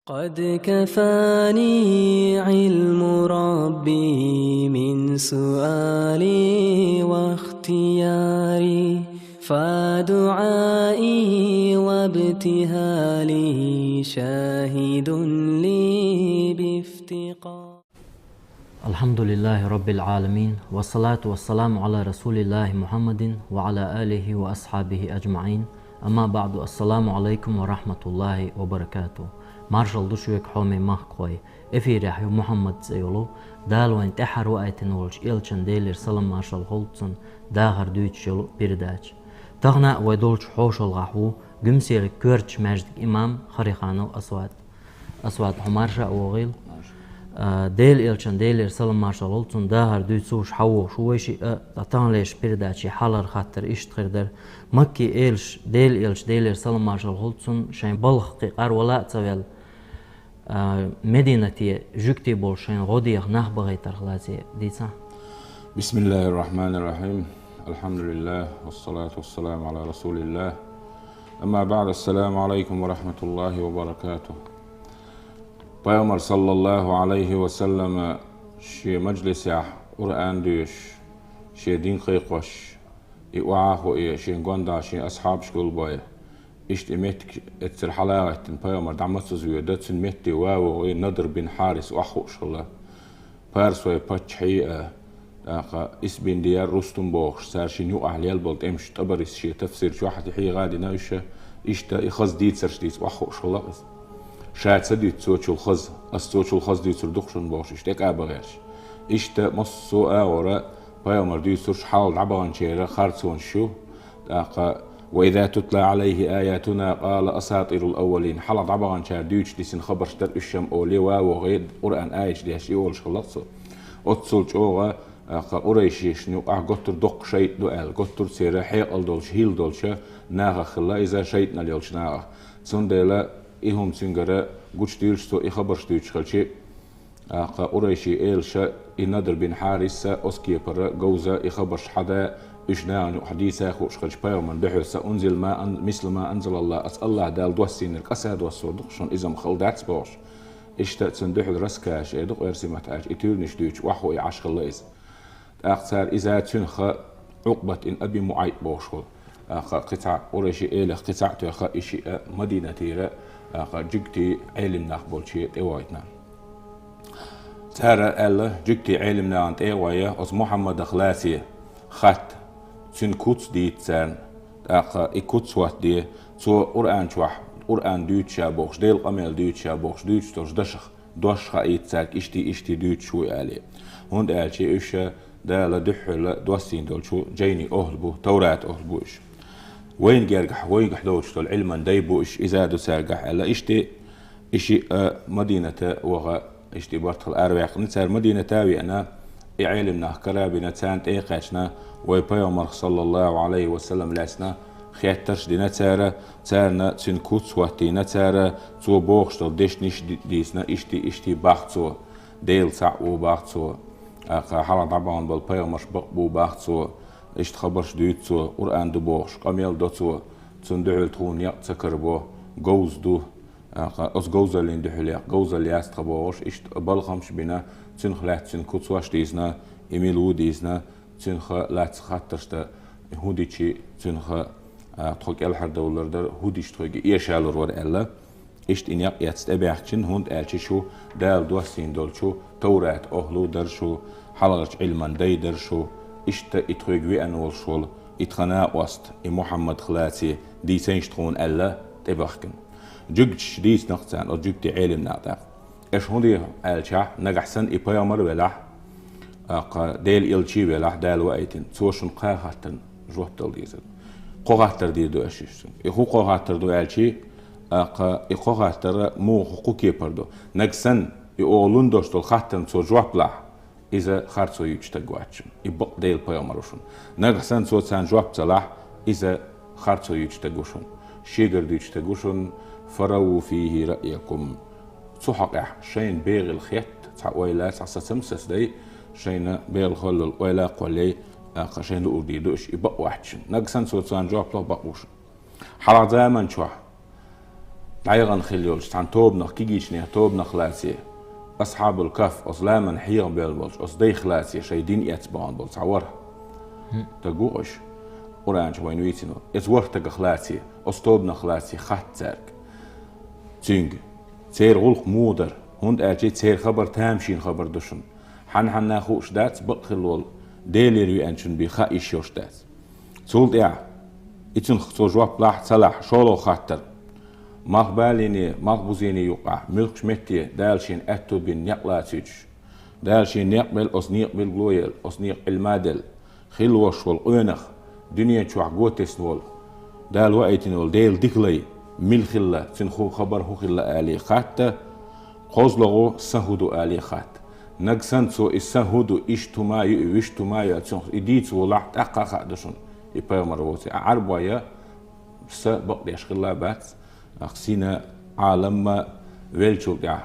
قد كفاني علم ربي من سؤالي واختياري فدعائي وابتهالي شاهد لي بافتقار. الحمد لله رب العالمين والصلاة والسلام على رسول الله محمد وعلى آله وأصحابه أجمعين. أما بعد، السلام عليكم ورحمة الله وبركاته. مارشال دوشوك حومي ماخكوي إفيريح يو محمد زيولو دالوين تحر وآيتن ولش إلشن ديلير سلام مارشال غولتسون داغر دويتش يولو بيرداج تغنا ويدولش حوشل غحو قمسير كورتش ماجد إمام خريخانو أصوات حمارشا وغيل ديل إلشن ديلير سلام مارشال غولتسون داغر دويتسوش حوو شويشي تطان ليش بيرداجي حالر خاطر إشت خردر مكي إلش ديلير سلام مارشال غولتسون شين بلخ قار ولا تسويل مدينتي جوكتي بولشين غوديخ نخبغي ترخلاتي ديسا. بسم الله الرحمن الرحيم. الحمد لله والصلاة والسلام على رسول الله. أما بعد، السلام عليكم ورحمة الله وبركاته. بيامر صلى الله عليه وسلم شي مجلس قرآن ديش شي دين قيقوش إوعاه إيه شي نقوندا شي أصحاب شكول باي إشت إمتك اتسرحلاغة بيامر دعمت زيودات سنمتي واو ندر بن حارس وأخوش الله بارس وي باتش حقيقة اسبين ديار رستم بوخش صار شي نيو أهليال بولت امش تبرس شي تفسير شو واحد يحيي غادي ناوشة إشتا إخز ديت سرشديت وأخوش الله شاعد سديت سوتشو الخز أستوتشو الخز ديت سردخشن بوخش إشتاك أبغيرش إشتا مصو آورا بيامر ديت سرش حال عبغان شيرا خارتسون شو وإذا تتلى عليه آياتنا قال أساطير الأولين حلط عبغان شار ديوش ديسن خبر شتر الشم أولي وغيد قرآن آيش ديش يولش خلصو أتصلش أوغا قريشيش نوقع قطر دق شيء دوال قطر سيرا حيقل دولش هيل دولش ناغا خلا إذا شيء ناليولش ناغا سندلا إهم سنجرا قوش ديلش تو إخبرش ديوش خلشي قريشي إيلشا إندر بن حارس أسكي برا جوزا إخبرش حدا إشنان وحديثة خوش خلش بيومن بحث أنزل ما مثل ما أنزل الله أس الله دال دوسين القصد والصدق شون إذا مخلدات بوش إشتات سندح الرسكاش إدق إرسمت عاش إتيرنش ديوش وحوي عاش خلاص أقصر إذا تنخ عقبة إن أبي معيط بوشول قطع قريشي إله قطع تخ إشي مدينة تيرا جكتي علم نخبل شيء إوايتنا ترى الله جكتي علمنا أنت إوايا أس محمد خلاصي خط سن كوتس ديت سان إكوتس وات دي تو قرآن شوح قرآن دوتش بوخش ديل قميل دوتش بوخش دوتش توش دوش خايت ساك إشتي دوتش شوي عليه هند ألشي إيش دا دحل دوسين دول شو جيني أهلبو تورات أهلبوش وين جرجح دوش دول علما دايبوش إذا دو سارجح على إشي مدينة وغا إشتي برتل أرواح نصير مدينة تاوي أنا علمنا كرابنا تانت إيقاشنا ويبيامر صلى الله عليه وسلم لاسنا خياترش دينا تارنا تنكوتس واتينا تارا تو بوخش دول ديش نش ديسنا إشتي باختو ديل سعو باختو حالا طبعا بالبيامرش بقبو باختو إشت خبرش دويتسو قرآن دو بوخش قميل دوتسو تندعو تخون يقتكر بو جوز دو أس جوز اللي ندحلي جوز اللي يستخبوش إشت بالخمش بنا تنخ لا تنكوتس واش ديسنا إميلو ديسنا تنخ لا تخاطرشتا هوديشي تنخ تخوك الحر دولار در هوديش تخوك إيشالور ور إلا إشت إن يتستبعشن هند ألشي شو دال دوسين دول شو تورات أهلو در شو حلقش علما داي در شو إشت إتخوك وي أنول شول إتخناء وست محمد خلاتي دي سينشتخون ألا تبخكن جوجش ديس نقصان أو جوجتي علم نعتاق إيش هندي ألشا نجحسن إبيامر ولاح ديل إلشي ولاح دال وقتين سوشن قاهتن جوهتل ديزل قاهتر دي دو أشيش إخو قاهتر دو ألشي إخواتر مو حقوقي بردو نجسن يقولون دوستول خاتن سو جواب لا إذا خارسو يجتجواتشن يبقى ديل بيامروشون نجسن سو سان جواب تلاح إذا خارسو يجتجوشون شيجر يجتجوشون فروا فيه رأيكم صحق شين بيغ الخيط ويلا سمسس دي شين بيغ الخلل ويلا قولي شين لقودي دوش يبقى واحدشن نجسن سو سان جواب لا بقوشن حلا زمان شوح دعيغن خليولش عن توبنا كيجيشني توبنا خلاصي أصحاب الكهف أصلاما حيغ بيلبولش أصدي خلاصي شيدين يتبعون بولش عورها تقوش أورانج وينويتينو إزورتك خلاصي أصطوبنا خلاصي خط تارك تينج تير غلق مودر هند أجي تير خبر تامشين خبر دشن حن ناخوش دات بقلول ديليري أنشن بخا إيشوش دات تولد إتن خطو جواب لاح صلاح شولو خاطر مقباليني مقبوزيني يقع ملكش متي دالشين أتو بين يقلاتيج دالشين يقبل أصنيق بالغلويل أصنيق المادل خلوش والقينخ دنيا شوح قوتس نول دال وقتين ول ديل ديكلي مل خلا تنخو خبر هو خلا آلي خاطة قوزلغو سهودو آلي خاط نقسن سو السهودو إشتماعي وإشتماعي تنخ إديت ولاح تقا خادشون يبقى مروتي عربايا سبق ديش خلا بات أخسينا عالم ويلشو دع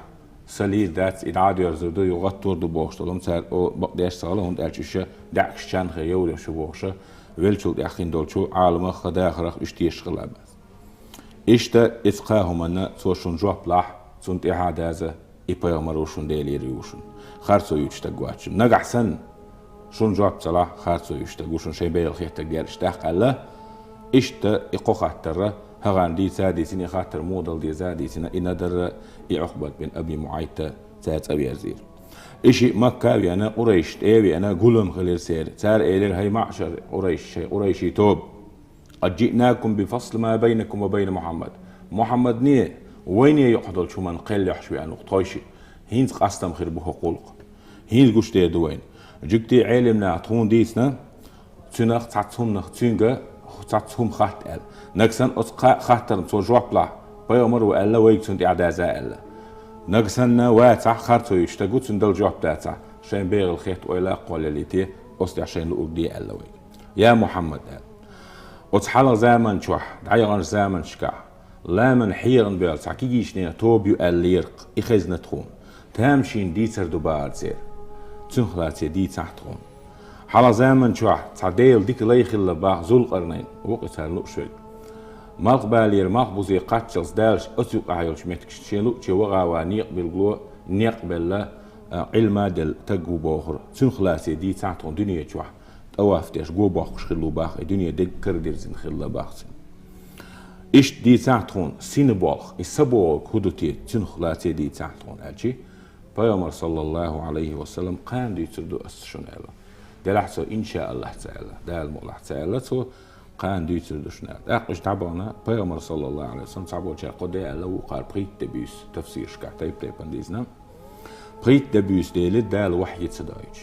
سليل دات إدعاد يرزدو يغطور دو بوشتلهم سال أو بقديش سالة هند أرجيشة دعكش شان خيول يشو بوشة ويلشو دع خين دولشو عالم خدا خرق اشتيش خلابات إشتا إتقاهم أن توشون جواب لاح سنت إعادة إبايا مروشون ديلي ريوشون خارسو يشتاقواتشون نقع سن شون جواب صلاح خارسو يشتاقوشون شي بيل خيحتك ديال اشتاق ألا إشتا إقو خاطر هغان دي ساديتين خاطر مودل دي ساديتين إندر إعقبت بين أبي معايته سات أبي أزير إشي مكة أنا قريش تأوي أنا قولهم خليل سير سار إيلر هاي معشر قريشي توب قد جئناكم بفصل ما بينكم وبين محمد نيه وين يحضل شو من قل يحشوي أنو طايشي هينز قستم خير بوه قولق هينز قشتي دوين جكتي علمنا تخون ديسنا تنخ تعتهم نخ تنجا تعتهم خات ال نكسن خاتر تو جوابلا بيامر وألا ويكسن إعدازا ألا نكسن واتع خارتو يشتغل تندل جواب داتا شين بيغ الخيط وإلا قولاليتي أصدي عشان لأبدي ألا ويك يا محمد ال وتحلق زامن شوح دعيغن زامن شكا لا من حيرن بيال تعكيجيشني توبيو الليرق إخزنا تخون تامشين ديتر دوبار زير تنخلاتي دي تحتخون حالا زامن شوح تعديل ديك ليخ اللي باق زول قرنين وقتها لقشوي مالق بالير مالق بوزي قاتشلز دالش أتوق عيوش متكشين لقشي وغاوا نيقبل قلو نيقبل علما دل تقو بوخر تنخلاتي دي تحتخون دنيا شوح أوافتش جو باخش خلو باخ الدنيا دق كردير زين خلا باخسن إيش دي تحتون سين باخ السبوع كودتي تنخلاتي دي تحتون أجي بيامر صلى الله عليه وسلم قام دي تردو أسشون الله دلحسو إن شاء الله تعالى دال الله تعالى تو قام دي تردو شنال أقش تعبانا بيامر صلى الله عليه وسلم تعبو جا قدي الله وقال بريت دبيس تفسير شكا تيب انديزنا بريت دبيس ديلي دال وحي تدايش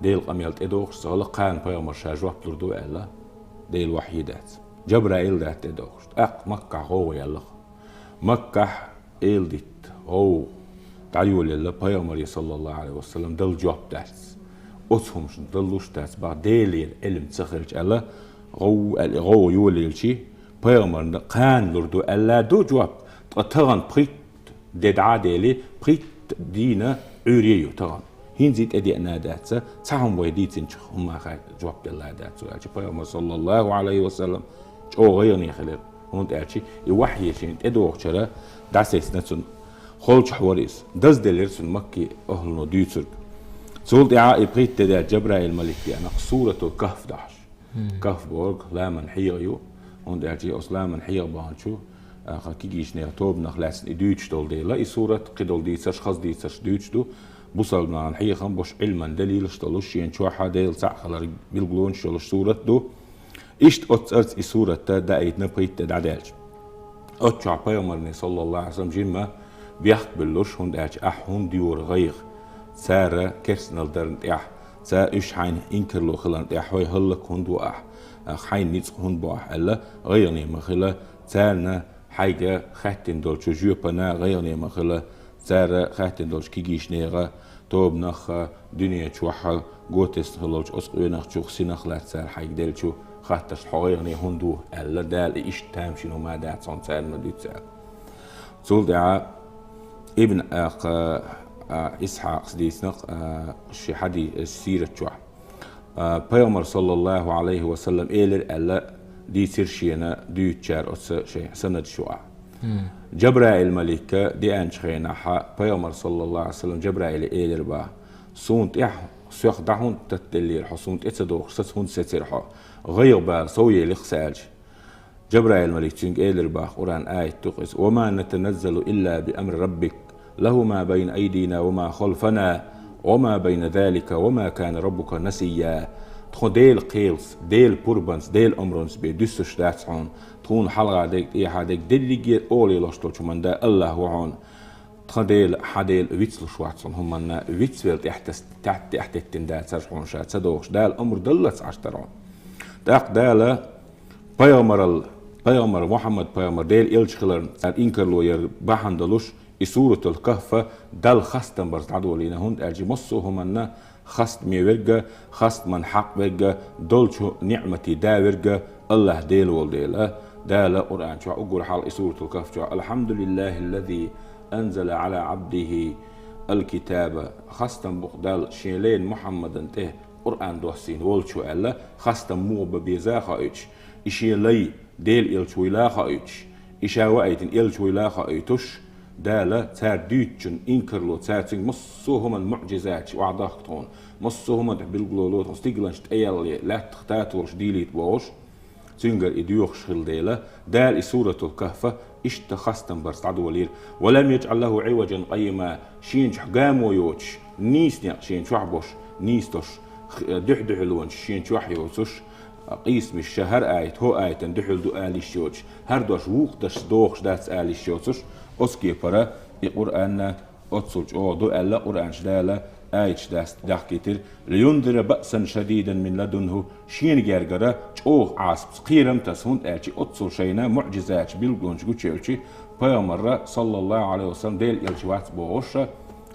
ديل قميلت إدوخش سهل قان بيامر شاجوه بلردو ألا ديل وحيدات جبرائيل دات إدوخش مكة هو يلا مكة إيل ديت هو تعيول يلا بيامر صلى الله عليه وسلم دل جواب دات أتهمش دلوش دات بعد ديل علم تسخرج ألا غو يولي الشي بيامر قان لردو ألا دو جواب تغن بريت ددعا ديلي بريت دينا عريو تغن هنزيت أدي أنا داتسا تهم ويديتين هم خا جواب الله داتسو أجي بيامر صلى الله عليه وسلم أو غيرني خليل هون أجي يوحي شين أدو أخشرة داسيس نتسون خلش حواريس دز دليرسون مكي أهلنا ديتسرق سولت إعاء بريت تدا جبرائيل الملكي أنا سورة الكهف داش كهف بورغ لا من حيغيو هون أجي أصلا من حيغ بانشو خاكيجيش نيا توب نخلاسن إدوش دول دي لا سورة قدول ديتسش خاص ديتسش دوش دو بوصلنا عن حقيقة بوش علما دليل شتلوش ينشوحا ديل تعخل بالقلون شلوش سورة دو إشت أتسرت سورة دايت نبريت دعدالج أتشع بيامرني صلى الله عليه وسلم جيما بيحق باللوش هند أج هون ديور غيغ سارة كرسنال درن سا إش حين إنكر لو خلان هوي هلك هندو حين نيتس هند بوح ألا غيرني مخلا سارنا حاجة خاتن دولشو جوبنا غيرني مخلا سارة خاتن دولش كيجيش نيغا توب نخ دنيا تشوحا قوتست هلوش أسقوي نخ تشوخ سينخ لا سار حاج دلشو خاتش حويرني هندو ألا دال إيش تامشينو ما دات صن سار مديت سار سول دعاء ابن إسحاق سديسنق شي حدي السيرة تشوح بيامر صلى الله عليه وسلم إيلر ألا دي ترشينا دي تشار أس شيء سند شوع جبرائيل ملكة دي أنشخينا حا بيامر صلى الله عليه وسلم جبرائيل إيدر با سونت إح سيخ دعون تتلير حسونت إتدوخ ستهون سترحا غير با سوية لخساج جبرائيل ملك تنك إيدر با قرآن آية تقص وما نتنزل إلا بأمر ربك له ما بين أيدينا وما خلفنا وما بين ذلك وما كان ربك نسيا تخون ديل قيلس ديل بوربانس ديل أمرونس بيدوسش داتسعون تخون حلقة ديك إيحا ديك ديليجير أولي لشتو شمان دا الله وعون تخون ديل حديل ويتسل شواتسون همانا ويتسويل تحت التندات سرشون شات سدوش دا الأمر دلت عشترون داق دالا بيامر محمد بيامر ديل إلشخلر إنكرلو ير باحن دلوش سورة الكهف دال خستن برز عدو لينا هند أجي مصو همانا خست مي ورقة خست من حق ورقة دولشو نعمتي دا ورقة الله ديل والديل دالا قرآن شو أقول حال سورة الكهف شو الحمد لله الذي أنزل على عبده الكتاب خستن بقدال شيلين محمد انته قرآن دوحسين والشو ألا خستن موب بيزاخا إيش إشي لي ديل إلشو إلاخا إيش إشا وقيتن إلشو إلاخا إيتوش دالا تار ديتشن إنكرلو تارتين مصوهم المعجزات وعضاقتون مصوهم بالقلولوت مستيقلنش تأيالي لا تختاتورش ديليت بوش تنقر إديوخ شغل ديلا دال سورة الكهف اشتخستن برست عدولير ولم يجعل له عوجا قيما شينش حقامو يوتش نيسنيا شينش وحبوش نيستوش دحلون شينش وحيوتش قيس مش شهر آيت هو آيت دحل دو آلي شوتش هر دوش وقتش دوخش داتس آلي شوتش أسكي برا القرآن أتصلج دو ألا قرآن شدالا آيش داست داخكتر لينذر بأسا شديدا من لدنه شين جرجرة عاصب قيرم تسهند آتي أتصل شينا معجزات بالجونج جوتشيلشي بيامر صلى الله عليه وسلم ديل يلشوات بوشة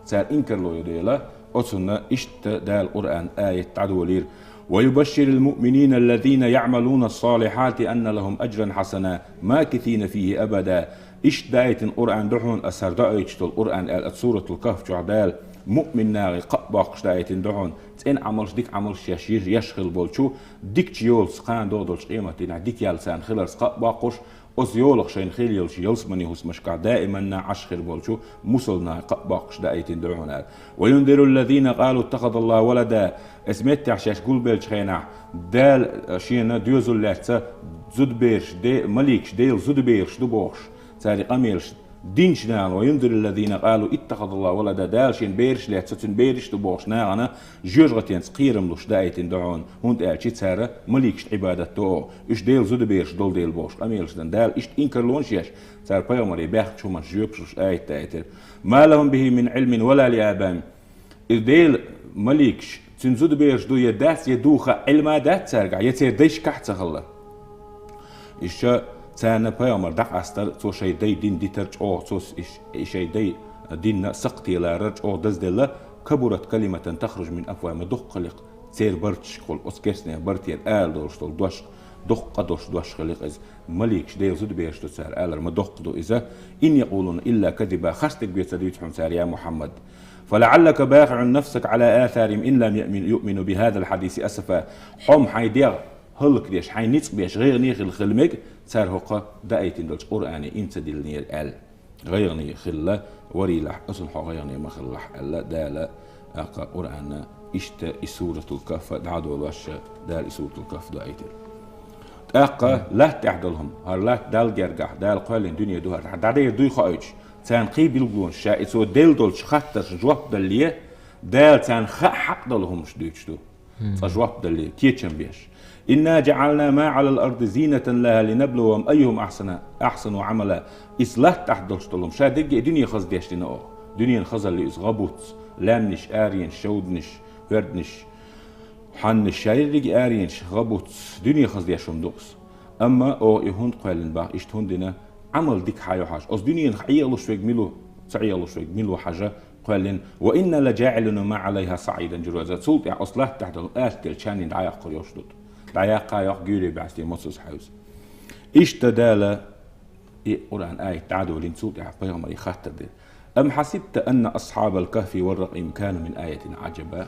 سال إنكرلو يديلا أتصلنا إشت دال قرآن آية تعدولير ويبشر المؤمنين الذين يعملون الصالحات أن لهم أجرا حسنا ماكثين فيه أبدا إيش دايت القرآن دحون أسر دايت القرآن سورة الكهف جعدال مؤمن ناغي قباقش دايت دحون تين عملش ديك عملش يشير يشخل بولشو ديك تيول سقان دودلش قيمتنا ديك يالسان خلرس قباقش أزيولخ شين خيل يلش يلسمني هوس مشكع دائما عشخر بولشو مسلنا قباقش دايت دحون وينذر الذين قالوا اتخذ الله ولدا اسمت عشاش قول بيلش خينا دال شينا ديوزل لاتسا زود بيرش دي مليكش ديل زود بيرش دبوش ساري قميلش دينش نال وينذر الذين قالوا اتخذ الله ولدا دالشين بيرش لاتسن بيرش دبوش ناغنا جوجغتين قيرملوش دايتين دعون هوند الشي تسارة مليكش عبادته اش ديل زود بيرش دول ديل بوش قميلش دال اش انكرلونش ياش سار بيومري باخت شو مش جوبش ايت تايتر ما لهم به من علم ولا لآبائهم ديل مليكش تنزود بيرش دو يداس يدوخا علما دات سارقع يتير ديش كحت سخلا إيش تانا بيامر دق أستر تو شيء دي دين دي ترج أو تو شيء دي دين سقطي لا رج أو دز دلا كبرت كلمة تخرج من أفواه دق قلق تير برتش قل أسكسني برتير آل دوش تول دوش دق دوش خلق إز مليكش دي زود بيرش تو سار آلر ما دق دو إذا إن يقولون إلا كذبا خستك بيتسديت حمسار يا محمد فلعلك باخع نفسك على آثارهم إن لم يؤمنوا بهذا الحديث أسفا حم حيدير هلك ديش حينيت بيش غير نيخ الخلمك سار هقا دايتين دلش قرآني انت دلنير آل غير نيخ خلا وريلح أصلح غير نيخ مخلح ألا دالا أقا قرآن إشتا سورة الكهف دعادو الوش دال سورة الكهف دايتين أقا لا تعدلهم هر لا دال جرجح دال قالين دنيا دوها دعدي دوي خايش تان قيب الجون شاء سو دل دولش خطر جواب دليه دال تان حق دلهم مش دوتشتو فجواب دليه كيتشن بيش إنا جعلنا ما على الأرض زينة لها لنبلوهم أيهم أحسن عملا إصلاح تحدلش دلهم شا دقي دنيا خز ديشتنا أو دنيا خز اللي إصغبوت لامنش آرينش شودنش وردنش حنش شايرق آرينش غبوت دنيا خز ديشهم دوس أما أو يهون قالن باق إشتهندنا عمل ديك حاجة حاجة أص دنيا عيالوش ويجملو تعيالوش ويجملو حاجة قالن وإن لجاعلن ما عليها صعيدا جرازات صوت يا أصلاح تحت الآستل شانين دعاق قريوشدود دعاق يقولي بعستي مصص حوز اشتدال قرآن آية تعدو لين صوت يا بيغمر يخاطر دي أم حسبت أن أصحاب الكهف والرقيم كانوا من آية عجبا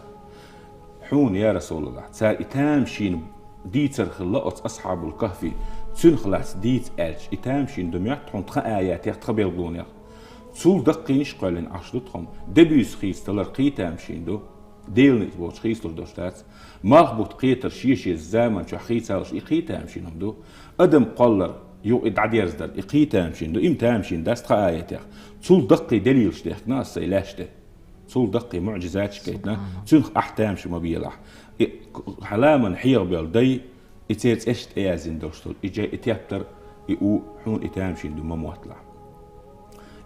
حون يا رسول الله سار إتام شين ديتر خلقت أصحاب الكهف سن خلاص ديت أرج إتامشين دميات تون تخا آيات يختبر دونيا سول دقينش قالن عشرتهم دبيس خيس تلر قيتامشين دو ديل نتبوش خيس لردوشتات مخبوط قيتر شيشي الزامن شو خيتالش إقيتامشين دو أدم قلر يو إدعديرز دل إقيتامشين دو إمتامشين داست خا آيات يخ سول دقي دليل شتيخ ناس سيلاشته سول دقي معجزات شكيتنا سول أحتام شو مبيلح حلاما حير بيلدي إتيرت إشت إيازين دوشتول إجا إتيابتر إيو حون إتامشين دو ممواتلا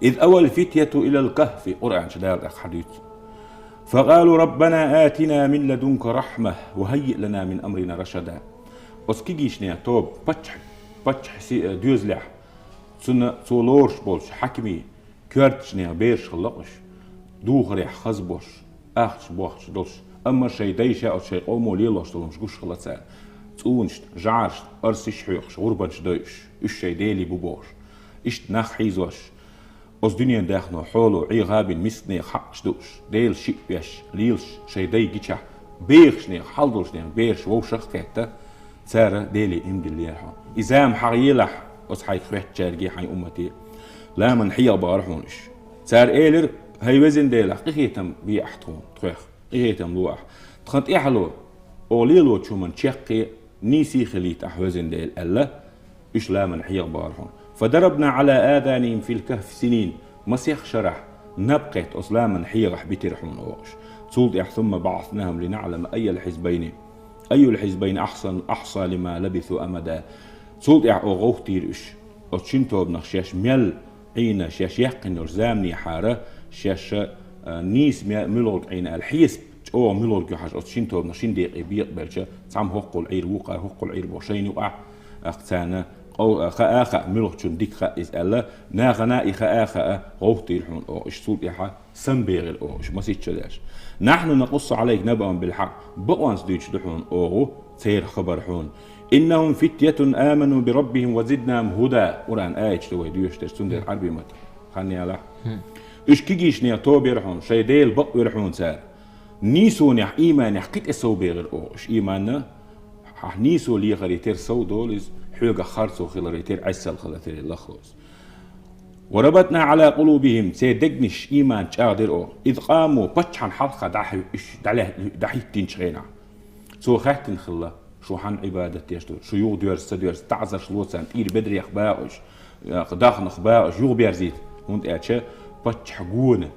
إذ أول فتية إلى الكهف قرآن شدار حديث فقالوا ربنا آتنا من لدنك رحمة وهيئ لنا من أمرنا رشدا أسكيجيشنيا توب بتش ديوزلح سنة سولورش بولش حكمي كورتشنيا بيرش خلقش دوغريح خزبوش أخش بوخش دولش أما شيء ديشة أو شيء قومو ليلوش دولمش قوش خلطسان تونشت جعرشت أرسيش حيوخش غربانش دويش إش شيء ديلي بوبوش إش نخ حيزوش أز دنيا داخنو حولو عي غابين مسني حقش دوش ديل شيء بيش ليلش شيء دي جيتشا بيخشني حلدوشني بيرش ووشخ كيتا تسارة ديلي إمدي الليحو إزام حقيلح أز حي خويت جارجي حي أمتي لا من حيا بارحونش تسار إيلر هاي وزن ديلح قيتم بيحتون تخيخ قيتم لوح تخنت إحلو أوليلو تشومن تشقي نيسي خليت أحوزن ديل ألا إش لا من حيا بارحون فضربنا على آذانهم في الكهف سنين مسيخ شرح نبقيت أسلاما حيرح بترحون أوش تولد ثم بعثناهم لنعلم أي الحزبين أحصى لما لبثوا أمدا تولد أغوه تيرش أتشنتو بنخشاش ميل عينا شاش يقن رزامني حارة شاش نيس ملوك عين الحيس أو ملوك يحاش أتشنتو بنخشين ديق بيقبلش تعم هقو العير وقع هقو العير بوشين وقع أقتانا أو خاخا ملوكشون ديك خائز ألا ناغنا إخاخا غوتي الحون أو إشتوب إحا سنبيغ أو إش مسيتش داش نحن نقص عليك نبأ بالحق بقوانس ديش دحون أو تير خبر حون إنهم فتية آمنوا بربهم وزدناهم هدى قرآن آية شتوي ديوش تشتون دير عربي مت خاني على إش كيجيش نيا تو بيرحون شي ديل بق بيرحون سار نيسو نح إيمان يحقيت إسو بيغر أو إش إيماننا نيسو لي غريتير سو دولز حوجة خارصو خلريتير عسل خلتير اللخوز وربطنا على قلوبهم سيدقنش إيمان تشاغدر أو إذ قاموا بتشحن حلقة دحي تنشغينا سو خاتن خلا شو حن عبادة يشتو شو يغدورس تعزر شلوسان إير بدري يخباوش داخن يخباوش يغبير هونت أتشا بتشحقون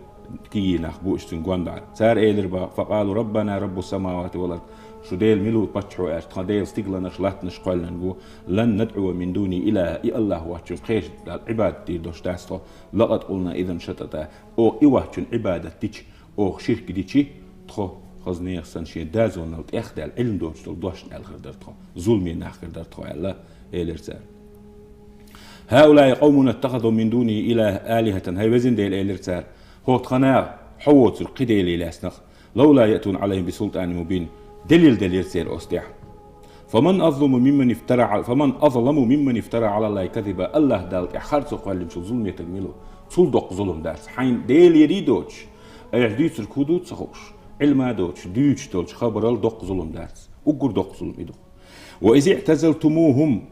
كي نخبوش تنقوان دار سار إيلر فقالوا ربنا رب السماوات والأرض شو ديل ملو بتشحو اش تخديل ستيغلنا شلات نشقل نقول لن ندعو من دوني اله اي الله واتشو خيش العباد دي دوش داستو لقد قلنا اذا شتتا او ايواتشن عباده تيش او شرك ديتشي تخو خزنيخ سنشي دازو نلت اخدال علم دوش نالخر درتخو ظلمي ناخر درتخو الله ايلرسال هؤلاء قوم اتخذوا من دوني اله الهه هاي وزن ديل ايلرسال هو تخنا حوت القديل لاسنخ لولا ياتون عليهم بسلطان مبين دليل سير أستيح فمن أظلم ممن افترى على الله كذبا الله دالت إحخارسو قوالي مشو ظلم يتجميلو صلدق ظلم دارس حين ديل يريدوش أيح الكودوت سخوش علما دوش ديوش دولش خبرال دق ظلم دارس أقر دق ظلم إدو وإذ اعتزلتموهم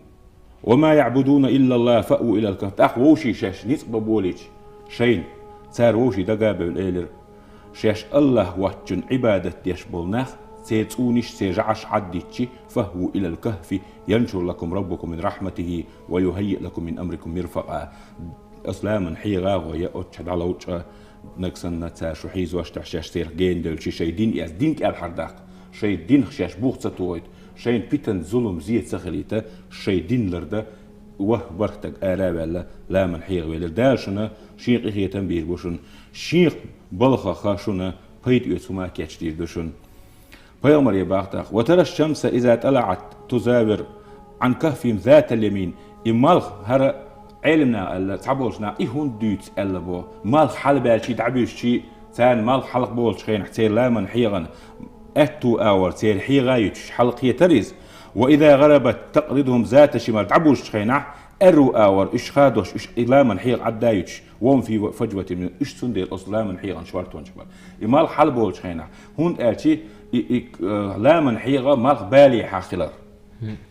وما يعبدون إلا الله فأووا إلى الكهف أخوشي شاش نسبة بوليش شين سار ووشي دقابة بالإيلر شاش الله واتجن عبادة يشبولناخ سيتونش سيجعش عديتشي فهو إلى الكهف ينشر لكم ربكم من رحمته ويهيئ لكم من أمركم مرفقا أسلاما حيغا ويأتشد على وجه نكسن نتساش وحيز واشتح شاش سير جين دل شي دين ياس دين كال حرداق شي دين خشاش بوغتة تويت شي بيتن ظلم زيت سخليته شي دين لرده وه برتك آلاب لا من حيغ ويلر داشنا شيق إخي تنبيه بوشن شيق بلخا خاشنا بيت يتسما كيتشتير دوشن فيغمر يباغتاق وترى الشمس إذا طلعت تزاور عن كهفهم ذات اليمين إمالخ هر علمنا ألا تعبولشنا إيهون دوت ألا بو مالخ حال بالشي تعبيش شي ثان مالخ حلق بولش خين حتير لا من حيغن أتو آور تير حيغا يتش حلق يتريز وإذا غربت تقرضهم ذات شمال تعبولش خينح أرو آور إش خادوش إش لا من حيغ عدايتش وهم في فجوة من إش سندير أصل لا من حيغن شوارتون شبال إمال حال بولش خينح هون آتي لا من حيغا مالخ بالي حاخلر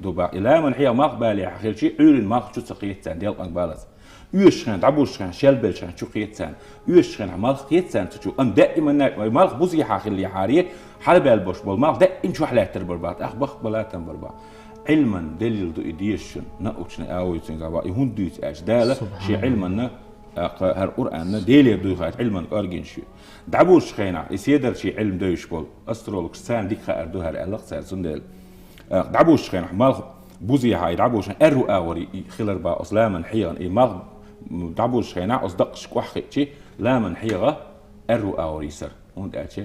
دوبا إلى من حيا مقبالي آخر شيء عيرن ماق شو سقيت سان ديال أقبالس يشخن دعبوش خن شلبل خن شو قيت سان يشخن عمال قيت سان تشو أم دائما مال بوزي آخر اللي حارية حلب البوش بول مال دائما شو حلات تربربات أخبخ بلا تنبربات علما دليل دو إديشن نأوشنا أوي تنقابا يهون دوت أش دالة شي علما هر قرآن دليل دو خات علما أرجين شو دعبوش خينا يسيدر شي علم دوش بول أسترولوج سان ديك خير دو هر ألق سان سندل دعبوش خينا مال بوزي هاي دعبوش أرو أوري خلر با أسلاما حيان إي مال دعبوش خينا أصدقش كوحكي لا من حيغة أرو أوري سر هون أتشي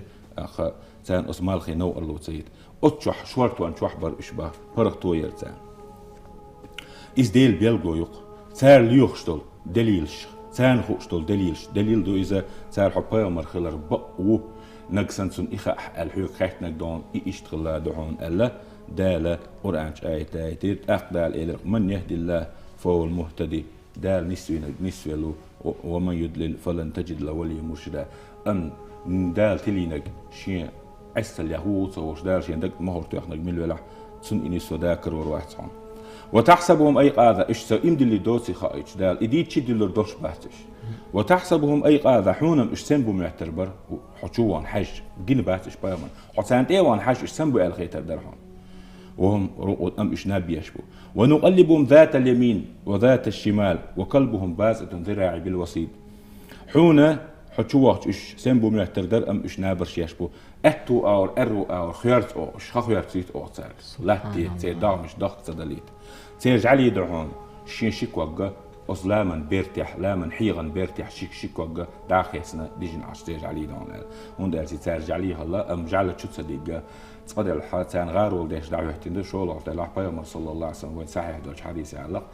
سان أسمال خينو الله تسيد أتشوح شورتوان شوحبر إشباه فرق توير سان إز ديل بيلغو سار ليوخشتل دليلش سان خوشتل دليلش دليل دو إذا سار حبايا مرخلر بقو نقسنسون إخا الحيوك خيت نقدون إشتغل دعون ألا دالة قرآنش آيت آيتيت أقدال إلى من يهدي الله فهو المهتدي دال نسوي له ومن يدلل فلن تجد له ولي مرشدا أم دال تلينك شيء عسى اليهود سووش دال شيء دك مهر تأخنك من الولاح سن إني سوداكر وروح صان وتحسبهم أي قاذا إيش سو إمد اللي دوسي خايش دال إديت شد اللي دوش باتش وتحسبهم أي قاذا حونم إيش سنبو معتربر حشوان حج جين باتش بايمن حسانت إيوان حج إيش سنبو الخيتر درهم وهم أم إيش نبي يشبو ونقلبهم ذات اليمين وذات الشمال وقلبهم باسط ذراعي بالوسيط حونا حشوات إيش سنبو معتردر أم إيش نابرش يشبو أتو أور أرو أور خيارت أو إيش خيارت سيت أو صار لا تي دامش ضغط صدليت سيرجعلي يدعون شين شيك وجا أصلاما بيرتاح لاما حيغا بيرتاح شيك وجا داخسنا ديجن عش سيرجعلي يدعون هون دارسي سيرجعلي هلا أم جعلت شو تصدق تقدر الحاتان غارول داش دعوه تندر شو لعت الله بيامر صلى الله عليه وسلم وين صحيح دوش حديث علق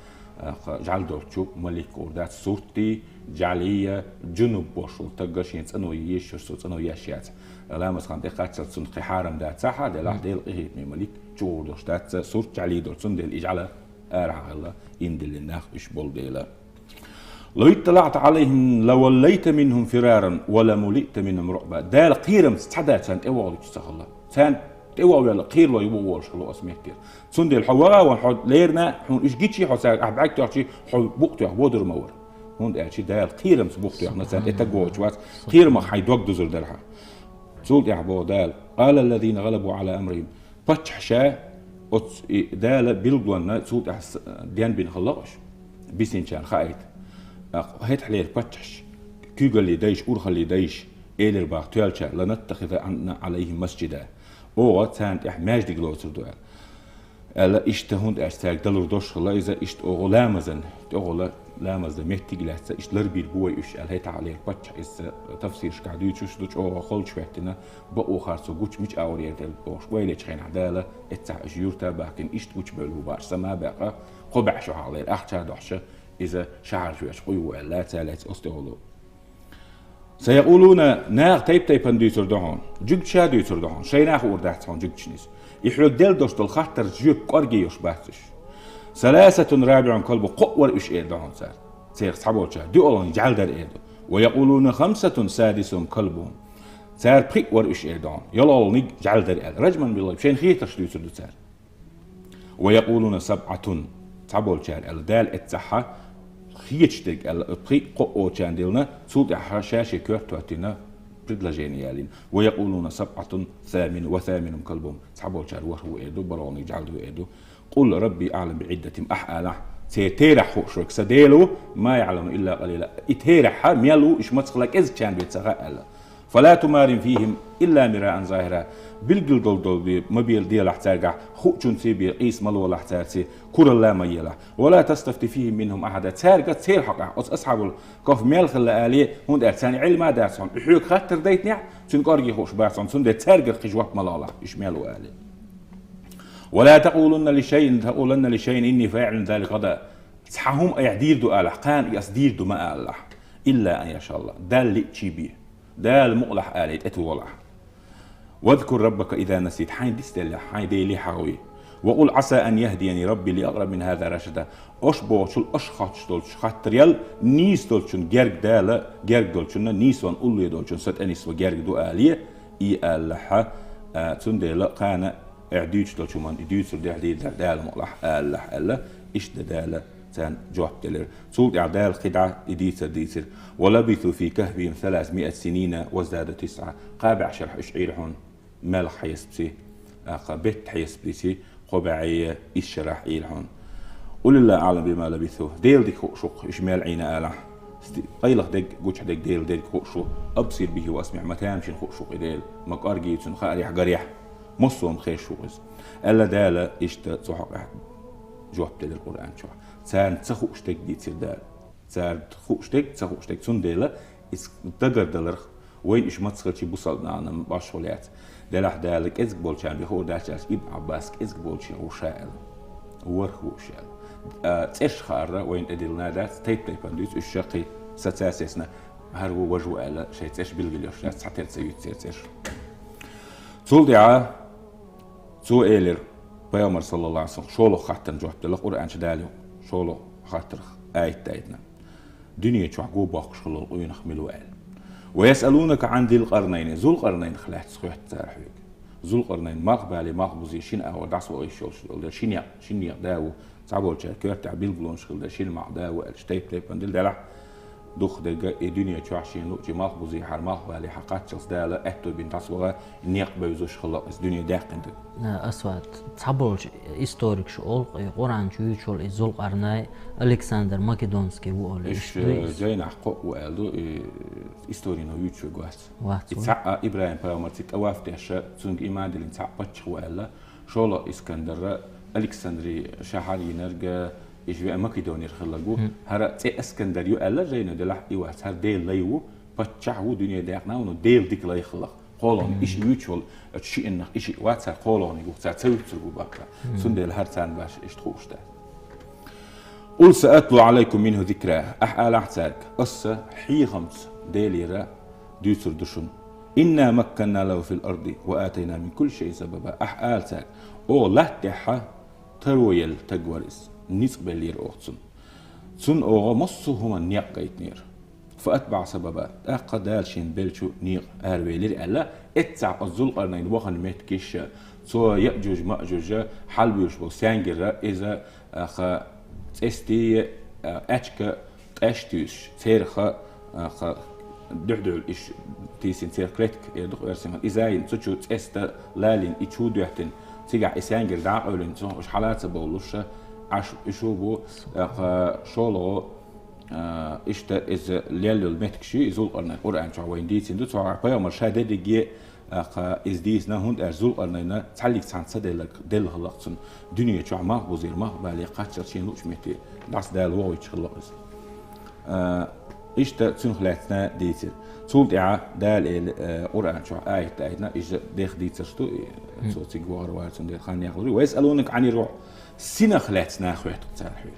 جعل دورتشوب ملك أوردات صورتي جعلية جنوب بوشل تجاشين تنو يش شو تنو يشيات لا مثلا دقات تسون قحارم دات صح هذا لا ديل إيه ملك جو دوش دات صورت جعلي دورتون ديل إجعله أرعى الله إندل الناخ إيش بول ديلا لو اطلعت عليهم لوليت منهم فرارا ولا ملئت منهم رعبا دال قيرم استحدات سنت أول تستخلا سنت توا ولا قير لا يبوش خلو اسمه كتير سندي الحوارة ونحط ليرنا حون إيش جيتشي حسا أحبعك تعشي حو بوقت يحبودر مور هون أشي ده القير مسبوقت يعني مثلا إتجوج واس قير ما حيدوق دزر درها سود يحبو دال قال الذين غلبوا على أمرهم فتح شاء دال بيلقونا سود ديان بين خلاص بيسين كان خايت هيت حلير فتحش كيقول لي دايش أورخ لي دايش إيلر باختيالش لنتخذ عنا عليهم مسجدا او تاند احماج دي جلوتر دوال الا اشتهوند اشتاق دلور دوش خلا اذا اشت او لامزن او لامز مهتي جلات اشت لربير بوي اش الهيت عليه باتش اس تفسير شكادو تشوش دوش او خول شويتنا بو خارسو غوش مش اوريت بوش ويلي تخين عداله اتع جيورتا باكن اشت غوش بلو بار سما بقى قبع شو عليه احتا دوشه اذا شعر شويش قوي ولا ثالث استولو سيقولون ناغ تيب انديتر دهون جوج شاديتر دهون شي ناخ ورداتهم جوج شنيس يحرق دل دوشتل خاطر جوج قرجي يشباتش ثلاثة رابع قلب قور ايش ايه دهون صار سير صحابوچا دي اولون جعل در ايه ويقولون خمسة سادسهم قلبهم صار بخي ور ايش ايه دهون يلا اولون جعل در ايه رجما بالله شين خيتر شديتر دو صار ويقولون سبعة صحابوچا الدال اتصحى خيتشتك البخي قو چاندلنا سود حشاشه كورتواتنا بدلجينيالين ويقولون سبعة وثامن قلبهم صحابو شار وهو ايدو برون يجعلوا ايدو قل ربي اعلم بعدتهم احاله سيتيرح شرك سديلو ما يعلم الا قليلا اتيرح ميلو اش متخلك از كان بيتسغا فلا تمارن فيهم الا مراء ظاهرا بالجل دول مبيل ديال احتاجا خوچون سي بي قيس ملو ولا احتاجي كور الله ميلا ولا تستفتي فيهم منهم احد تارجت سير حق اصحاب الكف ميل خلا الي هون ثاني علم داسون بحيوك خاطر ديتنيع سنقرجي خوش باسون سند تارجت خجوات ملالا ايش ميلو الي ولا تقولن لشيء اني فاعل ذلك غدا صحهم يعدير دو الحقان يصدير دو ما الله الا ان يشاء الله دال لي تشيبي دال مقلح اليت اتولح واذكر ربك إذا نسيت حين ديستل حين ديلي حاوي وقل عسى أن يهديني ربي لأقرب من هذا رشدا أشبه شل أشخاص دولش خاطريال نيس دولشون جرق دالا جرق دولشون نيس وان أولي دولشون ست أنيس وجرق دو آلية إي ألحا تندل كان اعديش دول شو من يديسر دال مقلح ألا إيش دال سان جواب دلر سوق عدال خدعة ديسر ولبثوا في كهفهم 300 سنين وازداد 9 قابع شرح إشعير هون ملح حيسبسي بيت حيسبسي قبعية إشرح إيل هون قل الله أعلم بما لبثوا ديل ديك شق إشمال عين آلح قيلخ ديك قوش ديك ديل خشو أبصر به وأسمع ما تامشين خشو ديل مقار جيتون خاريح قريح مصوم خيش شوز ألا دالة إشتا صحق جواب ديل القرآن شو سان تخوشتك دي تصير دال سان تخوشتك سون ديلا إس تقدر دلرخ وين إيش ما تصير شيء بوصلنا أنا باشوليات دلح دالك إزق بولشان بيخور داشاس ابن عباس إزق بولشي وشائل ورخ وشائل تيش خارة وين أدلنا دات تيب بندوس الشقي ستاسسنا هرو وجو على شيء تيش بالجليوش ناس حتى تسوي تيش تول دعاء تو إيلر بيامر صلى الله عليه وسلم شولو خاطر جواب دل القرآن شداليو شولو خاطر آية تايدنا دنيا شعقو باقش خلال قوين خملو آل ويسألونك عن ذي القرنين ذو القرنين خلات سخوح تارحيك ذو القرنين مقبالي مقبوزي شين أهو دعسو أي شول شين يقداو تعبول شاكير تعبيل بلون شغل شين معداو الشتيب بندل دلع دوخ دقة الدنيا شواشين لوجي مقبوزي حر مقبالي حقات شخص دالة أهتو بين تصوغا نيق بيزوش خلاص الدنيا داقن أسوات تعبول إستوريك شغل قرآن شو شغل ذو القرنين ألكسندر ماكدونسكي وقول إيش جاينا حقوق وقالوا إستورينا يوتشو قوات يتسعى إبراهيم بارامرتي تواف دهشة تونج إيمان دلين تسعى باتش وقالا شولا إسكندر ألكسندري شهر ينرجع إيش بقى ماكدونيا خلقو هرا تي إسكندريو قالا جاينا دلح إيوات هر ديل ليو باتشعو دنيا داقنا ونو ديل ديك لا يخلق قولون إيش يوتشول تشي إنك إيش وات صار قولون يقول صار تسوي تسرقو باكرا سندل هر تان باش إيش تخوش ده قل سأتلو عليكم منه ذكراه أحقال أحتاج قصة حي خمس ديليرا ديوتر دشون إنا مكنا له في الأرض وآتينا من كل شيء سببا أحقال تاج أو لا تحا ترويل تجورس نسبة لير أوتسون سن أو مصو هما نيق قيتنير فأتبع سببا أقدال شين بلشو نيق أرويلير ألا اتسع الزل قرنين وخن متكش سو يأجوج مأجوج حلبيوش بو سانجر إذا أخا استي أشك أشتوش تيرخا دحدل إيش تيسين تير كريتك يدخل يرسمها إذا ينتشو است لالين يشو دحتن تيجع إسانجر دعولين سو إيش حالات بقولوش عش يشوفوا شولو إيش تا إذا ليلو المتكشي يزول قرنا قرآن شو وين ديتين دو توا بيوم شهادة دقيقة إز ديس نهون أرزول قرنا تعلق عن صدق دل خلاصن دنيا شو ما بوزير ما بالي قاتشر شيء لوش متي داس دال هو يشخلص إيش تا تنخلاتنا ديتر صوت دال قرآن شو آية آيتنا إيش دخ ديتر شو صوت جوار وارسون دل خان ياخذوا ويسألونك عن الروح سنة خلاتنا خوات تسارحوك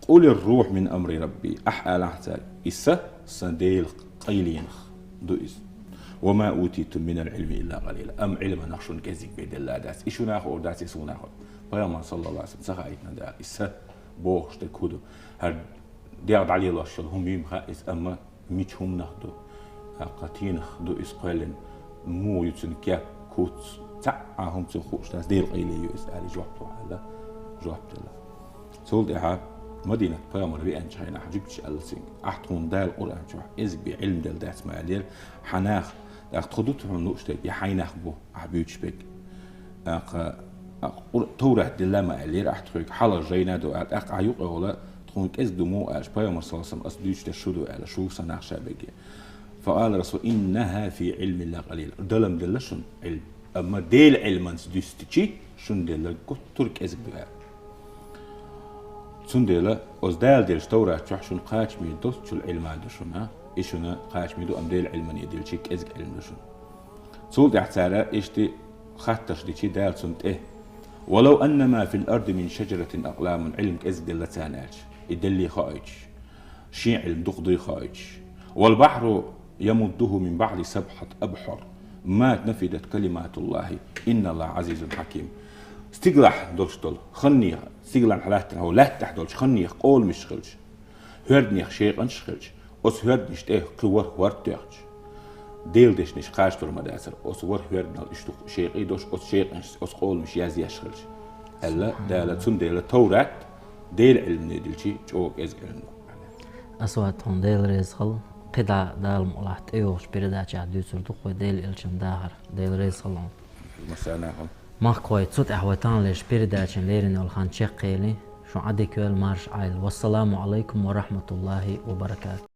قول الروح من أمر ربي أحقال أحتاج إسا سنديل قيلين دو إس وما أوتيتم من العلم إلا قليلا أم علم نخشون كذيك بيد الله داس إيشو ناخو داس إسو ناخو بياما صلى الله عليه وسلم سخايتنا دا إسا بوخش تكودو هر دياد علي الله الشل هم يم خائس أما ميش هم نخدو قاتين خدو إس قيلين مو يتسن كيا كوت تعهم تخوش داس ديل قيلي يو إس آلي جوابتو على جوابت الله سول ديها مدينة بيامر بيان شاينا حجبتش ألسين أحتون دال القرآن شو إز بعلم دال دات مالير حناخ أخدوتهم نوشتك يحيناخ بو أحبيوتش بك تورة دلما مالير أحتوك حالا جينا دو عيوق أولا تكون كإز دمو أش بيامر صلى الله عليه وسلم أصديوش تشودو على شو سناخ شابكي فقال رسول إنها في علم الله قليل دلم دلشن علم أما ديل علمان سدوستيشي شن دل كتر كإز بها سندلا أزدال دير ستورة تحشون قاش ميدوس شو العلم عندشون إيشونا قاش ميدو أم ديل علم يديل شيك إزق علم دشون سولد احتارا إشتي خاتش دي شي دال سنت إيه ولو أن ما في الأرض من شجرة أقلام علم إزق دلتاناج يدلي خايج شي علم دقضي خايج والبحر يمده من بعد سبحة أبحر ما نفدت كلمات الله إن الله عزيز حكيم استقلح دولشتول خنيخ استقلح حالاتنا هو لا تحدولش خنيخ قول مش خلش هردنيخ شيء انش خلش أس هردنيش تيه قوار ورتيخش deeldiş niş karşı durma derser. O suvar hüerdal iştuk şeyi doş o şey os olmuş yaz yaşılır. Hella değerli tüm değerli Tevrat değil ilmi edilçi çok ezgelin. أسوات هون ديل ريزخل قطع دال مولات إيوش بريدا جا دوسر دقوة ديل إلشن داهر ديل ريزخل مثلا ما قوي تصوت أحوتان ليش بريدا جن ليرن والخان شقيلي شو عدي كل مارش عيل والسلام عليكم ورحمة الله وبركاته.